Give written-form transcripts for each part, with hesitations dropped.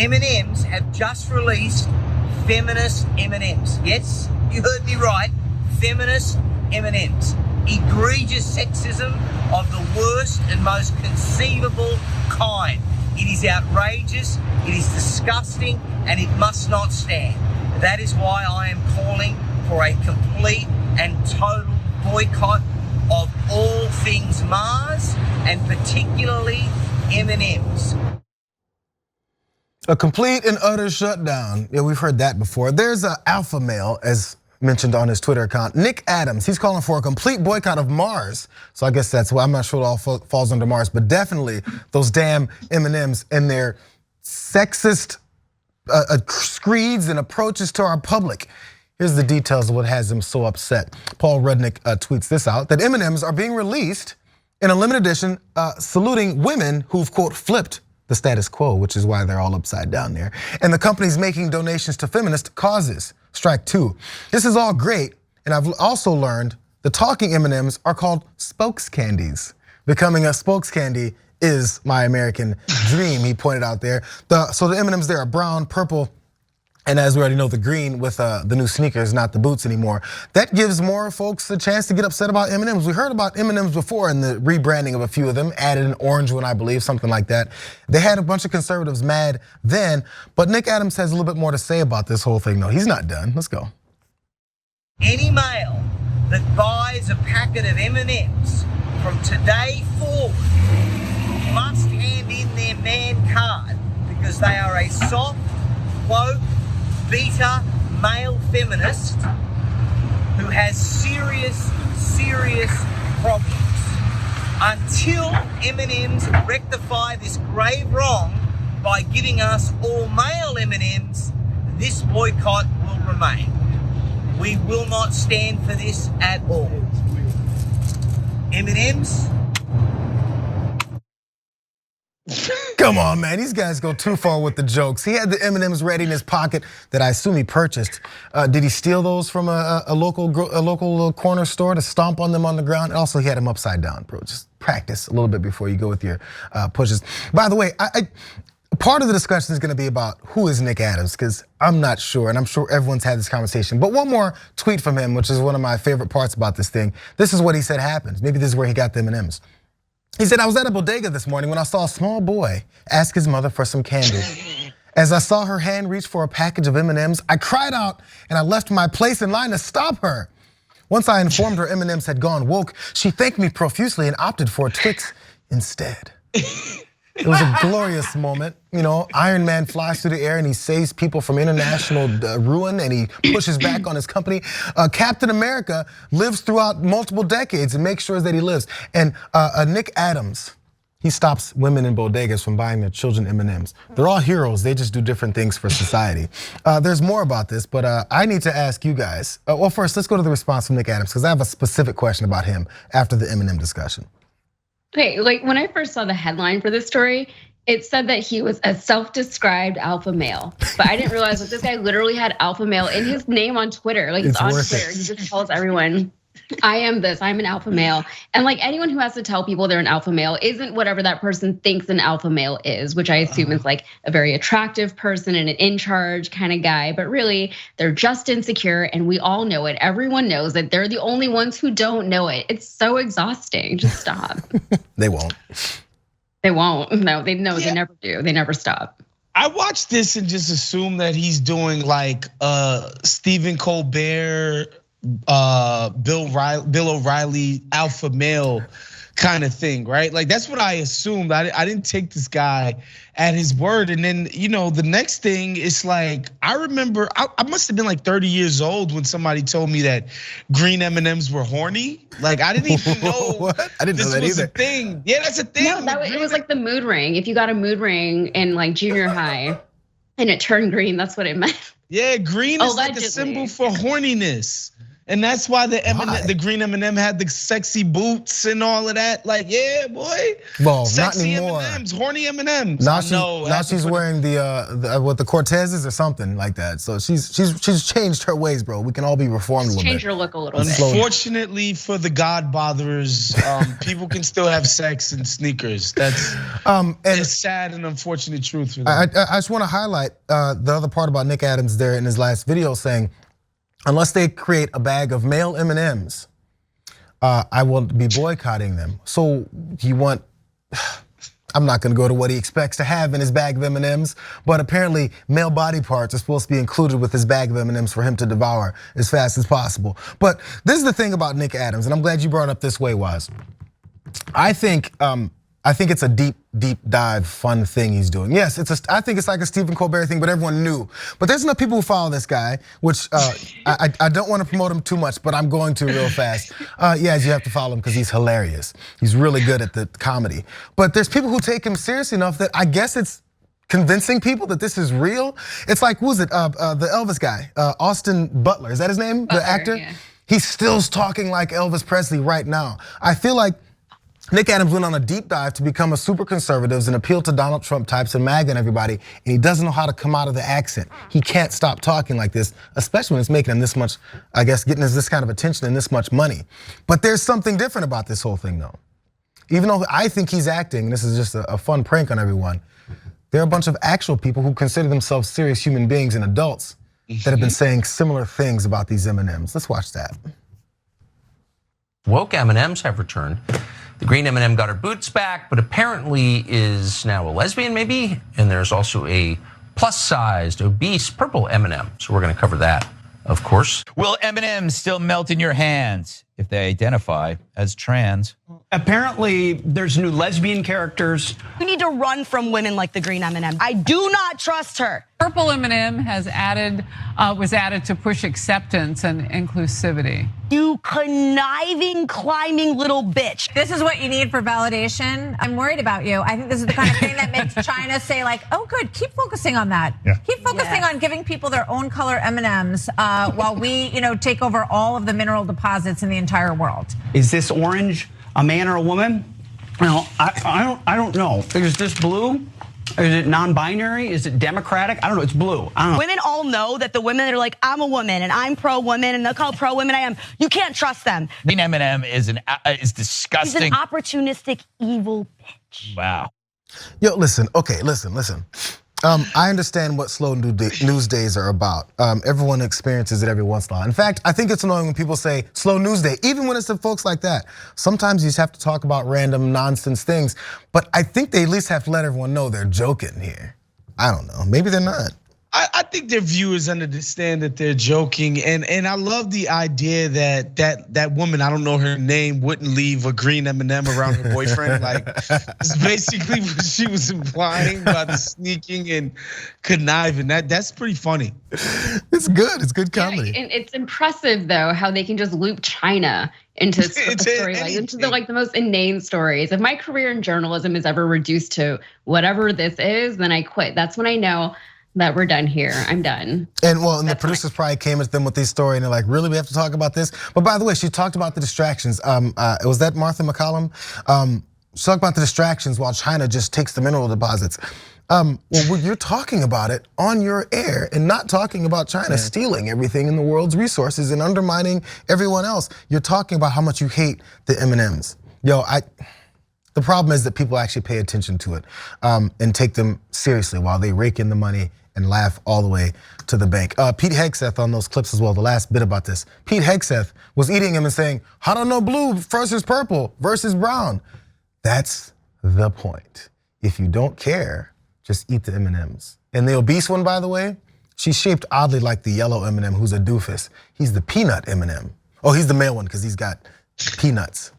M&Ms have just released feminist M&Ms. Yes, you heard me right. Feminist M&Ms. Egregious sexism of the worst and most conceivable kind. It is outrageous, it is disgusting, and it must not stand. That is why I am calling for a complete and total boycott of all things Mars, and particularly M&Ms. A complete and utter shutdown. Yeah, we've heard that before. There's an alpha male, as mentioned on his Twitter account, Nick Adams. He's calling for a complete boycott of Mars. So I guess that's why I'm not sure it all falls under Mars, but definitely those damn M&Ms and their sexist screeds and approaches to our public. Here's the details of what has him so upset. Paul Rudnick tweets this out, that M&Ms are being released in a limited edition saluting women who've, quote, flipped the status quo, which is why they're all upside down there. And the company's making donations to feminist causes. Strike two. This is all great, and I've also learned the talking M&Ms are called spokes candies. Becoming a spokes candy is my American dream, he pointed out there. So the M&Ms there are brown, purple, and as we already know, the green with the new sneakers, not the boots anymore. That gives more folks a chance to get upset about M&Ms. We heard about M&Ms before in the rebranding of a few of them, added an orange one, I believe, something like that. They had a bunch of conservatives mad then, but Nick Adams has a little bit more to say about this whole thing. No, he's not done. Let's go. Any male that buys a packet of M&Ms from today forward must hand in their man card, because they are a soft, woke, beta male feminist who has serious problems. Until M&Ms rectify this grave wrong by giving us all male M&Ms, this boycott will remain. We will not stand for this at all. M&Ms. Come on, man, these guys go too far with the jokes. He had the M&Ms ready in his pocket that I assume he purchased. Did he steal those from a local corner store to stomp on them on the ground? And also he had them upside down, bro. Just practice a little bit before you go with your pushes. By the way, part of the discussion is gonna be about who is Nick Adams, because I'm not sure, and I'm sure everyone's had this conversation. But one more tweet from him, which is one of my favorite parts about this thing. This is what he said happened. Maybe this is where he got the M&Ms. He said, I was at a bodega this morning when I saw a small boy ask his mother for some candy. As I saw her hand reach for a package of M&Ms, I cried out and I left my place in line to stop her. Once I informed her M&Ms had gone woke, she thanked me profusely and opted for a Twix instead. It was a glorious moment. You know, Iron Man flies through the air and he saves people from international ruin, and he pushes back on his company. Captain America lives throughout multiple decades and makes sure that he lives. And Nick Adams, he stops women in bodegas from buying their children M&Ms. They're all heroes, they just do different things for society. There's more about this, but I need to ask you guys. Well, first, let's go to the response from Nick Adams, because I have a specific question about him after the M&M discussion. Okay, like when I first saw the headline for this story, it said that he was a self-described alpha male. But I didn't realize that this guy literally had alpha male in his name on Twitter. Like it's on Twitter, he just tells everyone, I am this, I'm an alpha male. And like anyone who has to tell people they're an alpha male isn't whatever that person thinks an alpha male is, which I assume is like a very attractive person and an in charge kind of guy. But really, they're just insecure and we all know it. Everyone knows that they're the only ones who don't know it. It's so exhausting, just stop. They won't. They won't, no, they never do, they never stop. I watched this and just assumed that he's doing like Stephen Colbert, Bill O'Reilly, alpha male kind of thing, right? Like that's what I assumed. I didn't take this guy at his word. And then, you know, the next thing is like, I remember I must have been like 30 years old when somebody told me that green M&Ms were horny. Like I didn't even know what? I didn't know that was either. A thing. Yeah, that's a thing. No, it was like the mood ring. If you got a mood ring in like junior high and it turned green, that's what it meant. Yeah, green is like a symbol for horniness. And that's why the green M&M had the sexy boots and all of that. Like, yeah, boy. Well, sexy not anymore. M&Ms, horny M&Ms. Now she's wearing the Cortezes or something like that. So she's changed her ways, bro. We can all be reformed a little bit. Change your look a little bit. Unfortunately for the God botherers, people can still have sex in sneakers. That's it's sad and unfortunate truth for them. I just want to highlight the other part about Nick Adams there in his last video, saying, unless they create a bag of male M&Ms, I will be boycotting them. So you want, I'm not gonna go to what he expects to have in his bag of M&Ms, but apparently male body parts are supposed to be included with his bag of M&Ms for him to devour as fast as possible. But this is the thing about Nick Adams, and I'm glad you brought it up this way, Waz. I think it's a deep dive, fun thing he's doing. Yes, I think it's like a Stephen Colbert thing, but everyone knew. But there's enough people who follow this guy, which I don't want to promote him too much, but I'm going to real fast. Yes, you have to follow him because he's hilarious. He's really good at the comedy. But there's people who take him seriously enough that I guess it's convincing people that this is real. It's like, who's it? The Elvis guy, Austin Butler. Is that his name? Butler, the actor? yeah. He's still talking like Elvis Presley right now. I feel like Nick Adams went on a deep dive to become a super conservative and appeal to Donald Trump types and MAGA and everybody, and he doesn't know how to come out of the accent. He can't stop talking like this, especially when it's making him this much, I guess, getting this kind of attention and this much money. But there's something different about this whole thing though. Even though I think he's acting, this is just a fun prank on everyone, there are a bunch of actual people who consider themselves serious human beings and adults that have been saying similar things about these M&Ms. Let's watch that. Woke M&Ms have returned. The green M&M got her boots back, but apparently is now a lesbian maybe. And there's also a plus-sized, obese purple M&M. So we're gonna cover that, of course. Will M&Ms still melt in your hands if they identify as trans? Apparently, there's new lesbian characters. We need to run from women like the green M&M. I do not trust her. Purple M&M was added to push acceptance and inclusivity. You conniving, climbing little bitch. This is what you need for validation. I'm worried about you. I think this is the kind of thing that makes China say like, oh good, keep focusing on that. Yeah. Keep focusing on giving people their own color M&Ms while we take over all of the mineral deposits in the entire world. Is this orange a man or a woman? No, I don't know. Is this blue? Is it non-binary? Is it democratic? I don't know, it's blue. I don't know. Women all know that the women that are like, I'm a woman and I'm pro-woman and look how pro-women I am. You can't trust them. Green M&M is disgusting. He's an opportunistic, evil bitch. Wow. Yo, listen, okay, listen. I understand what slow news days are about. Everyone experiences it every once in a while. In fact, I think it's annoying when people say slow news day, even when it's the folks like that. Sometimes you just have to talk about random nonsense things, but I think they at least have to let everyone know they're joking here. I don't know, maybe they're not. I think their viewers understand that they're joking, and I love the idea that woman, I don't know her name, wouldn't leave a green M&M around her boyfriend. Like, it's basically what she was implying by the sneaking and conniving. That's pretty funny. It's good comedy. Yeah, and it's impressive though how they can just loop China into storylines, into the most inane stories. If my career in journalism is ever reduced to whatever this is, then I quit. That's when I know that we're done here. I'm done. And the producers probably came at them with this story and they're like, really, we have to talk about this? But by the way, she talked about the distractions. Was that Martha McCallum? She talked about the distractions while China just takes the mineral deposits. Well, you're talking about it on your air and not talking about China stealing everything in the world's resources and undermining everyone else. You're talking about how much you hate the M&Ms. Yo, the problem is that people actually pay attention to it and take them seriously while they rake in the money and laugh all the way to the bank. Pete Hegseth on those clips as well, the last bit about this. Pete Hegseth was eating them and saying, I don't know, blue versus purple versus brown. That's the point. If you don't care, just eat the M&Ms. And the obese one, by the way, she's shaped oddly like the yellow M&M who's a doofus. He's the peanut M&M. Oh, he's the male one because he's got peanuts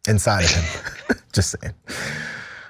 inside of him. Just saying.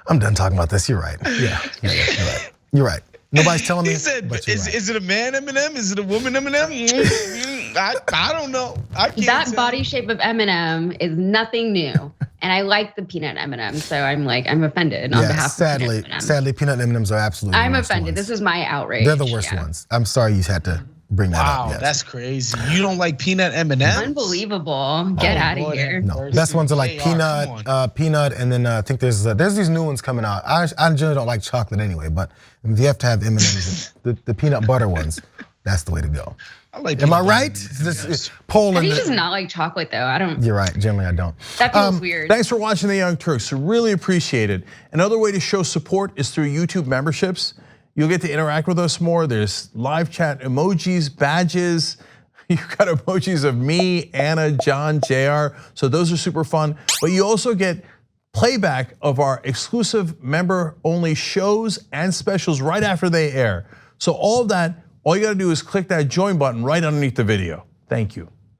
I'm done talking about this. You're right. Yeah, you're right. You're right. Nobody's telling me. He said, is it a man M&M? Is it a woman M&M? I don't know. I can't that tell. body shape of M&M is nothing new. And I like the peanut M&M, so I'm offended on behalf of peanut M&M. Sadly, peanut M&Ms are absolutely I'm the worst offended. ones. This is my outrage. They're the worst ones. I'm sorry you had to bring that up. Wow, Yes. that's crazy. You don't like peanut M&Ms? Unbelievable. Get out of here. No, best ones are like peanut, and then I think there's these new ones coming out. I generally don't like chocolate anyway, but if you have to have M&Ms, the peanut butter ones, that's the way to go. I like Am I right? This poll. How do you just not like chocolate though? I don't. You're right. Generally, I don't. That feels weird. Thanks for watching the Young Turks. Really appreciate it. Another way to show support is through YouTube memberships. You'll get to interact with us more. There's live chat emojis, badges. You've got emojis of me, Anna, John, JR. So those are super fun. But you also get playback of our exclusive member-only shows and specials right after they air. So all of that, all you gotta do is click that join button right underneath the video. Thank you.